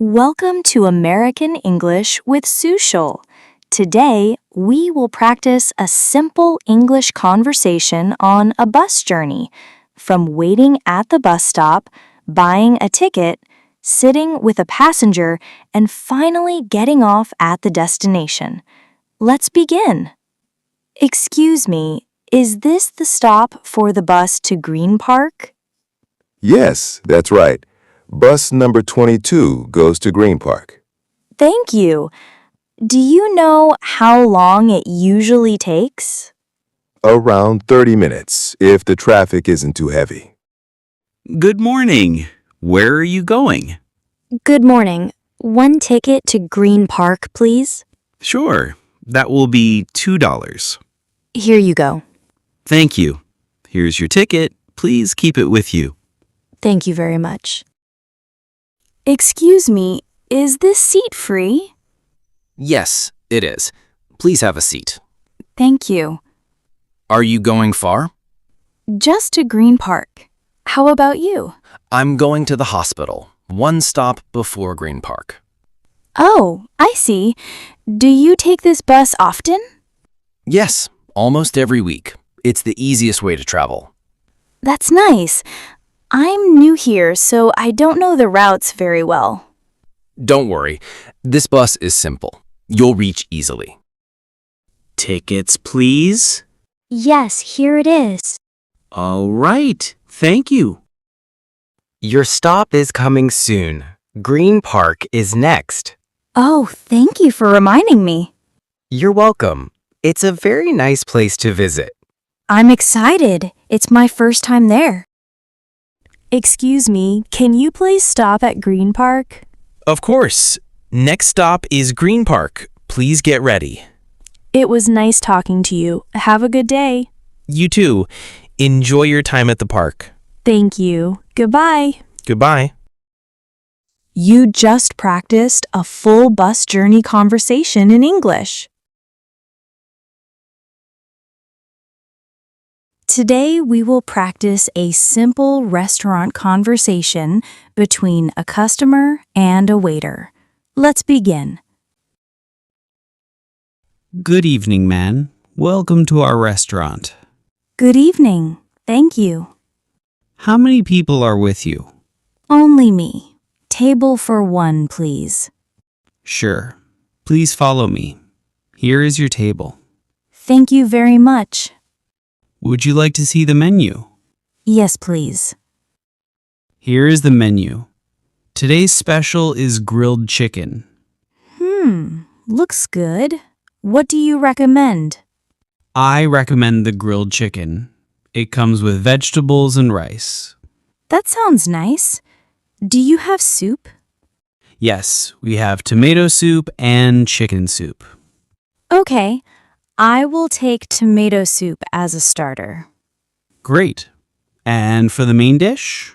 Welcome to American English with Sushil. Today, we will practice a simple English conversation on a bus journey, from waiting at the bus stop, buying a ticket, sitting with a passenger, and finally getting off at the destination. Let's begin. Excuse me, is this the stop for the bus to Green Park? Yes, that's right. Bus number 22 goes to Green Park. Thank you. Do you know how long it usually takes? Around 30 minutes, if the traffic isn't too heavy. Good morning. Where are you going? Good morning. One ticket to Green Park, please. Sure. That will be $2. Here you go. Thank you. Here's your ticket. Please keep it with you. Thank you very much. Excuse me, is this seat free? Yes, it is. Please have a seat. Thank you. Are you going far? Just to Green Park. How about you? I'm going to the hospital. One stop before Green Park. Oh, I see. Do you take this bus often? Yes, almost every week. It's the easiest way to travel. That's nice. I'm new here, so I don't know the routes very well. Don't worry. This bus is simple. You'll reach easily. Tickets, please. Yes, here it is. All right. Thank you. Your stop is coming soon. Green Park is next. Oh, thank you for reminding me. You're welcome. It's a very nice place to visit. I'm excited. It's my first time there. Excuse me, can you please stop at Green Park? Of course. Next stop is Green Park. Please get ready. It was nice talking to you. Have a good day. You too. Enjoy your time at the park. Thank you. Goodbye. Goodbye. You just practiced a full bus journey conversation in English. Today, we will practice a simple restaurant conversation between a customer and a waiter. Let's begin. Good evening, man. Welcome to our restaurant. Good evening. Thank you. How many people are with you? Only me. Table for one, please. Sure. Please follow me. Here is your table. Thank you very much. Would you like to see the menu? Yes, please. Here is the menu. Today's special is grilled chicken. Looks good. What do you recommend? I recommend the grilled chicken. It comes with vegetables and rice. That sounds nice. Do you have soup? Yes, we have tomato soup and chicken soup. Okay, I will take tomato soup as a starter. Great. And for the main dish?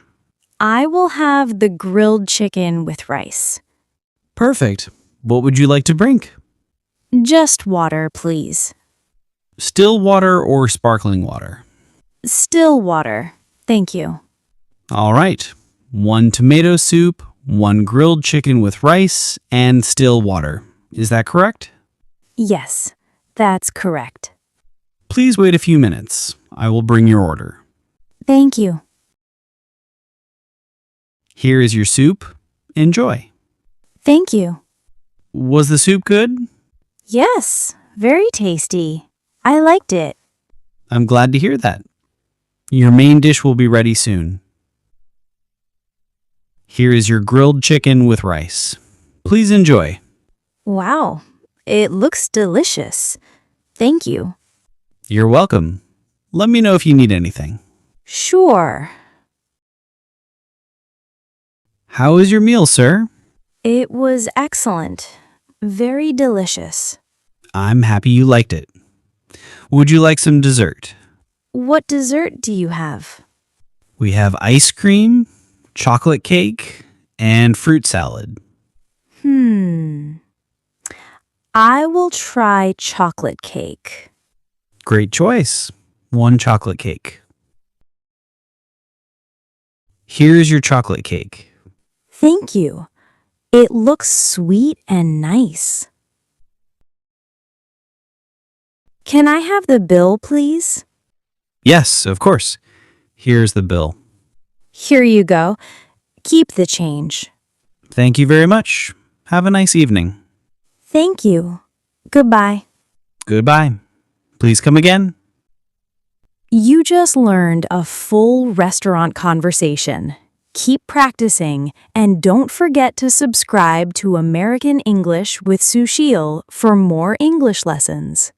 I will have the grilled chicken with rice. Perfect. What would you like to drink? Just water, please. Still water or sparkling water? Still water. Thank you. All right. 1 tomato soup, 1 grilled chicken with rice, and still water. Is that correct? Yes, that's correct. Please wait a few minutes. I will bring your order. Thank you. Here is your soup. Enjoy. Thank you. Was the soup good? Yes, very tasty. I liked it. I'm glad to hear that. Your main dish will be ready soon. Here is your grilled chicken with rice. Please enjoy. Wow, it looks delicious. Thank you. You're welcome. Let me know if you need anything. Sure. How was your meal, sir? It was excellent. Very delicious. I'm happy you liked it. Would you like some dessert? What dessert do you have? We have ice cream, chocolate cake, and fruit salad. I will try chocolate cake. Great choice. 1 chocolate cake. Here's your chocolate cake. Thank you. It looks sweet and nice. Can I have the bill, please? Yes, of course. Here's the bill. Here you go. Keep the change. Thank you very much. Have a nice evening. Thank you. Goodbye. Goodbye. Please come again. You just learned a full restaurant conversation. Keep practicing, and don't forget to subscribe to American English with Sushil for more English lessons.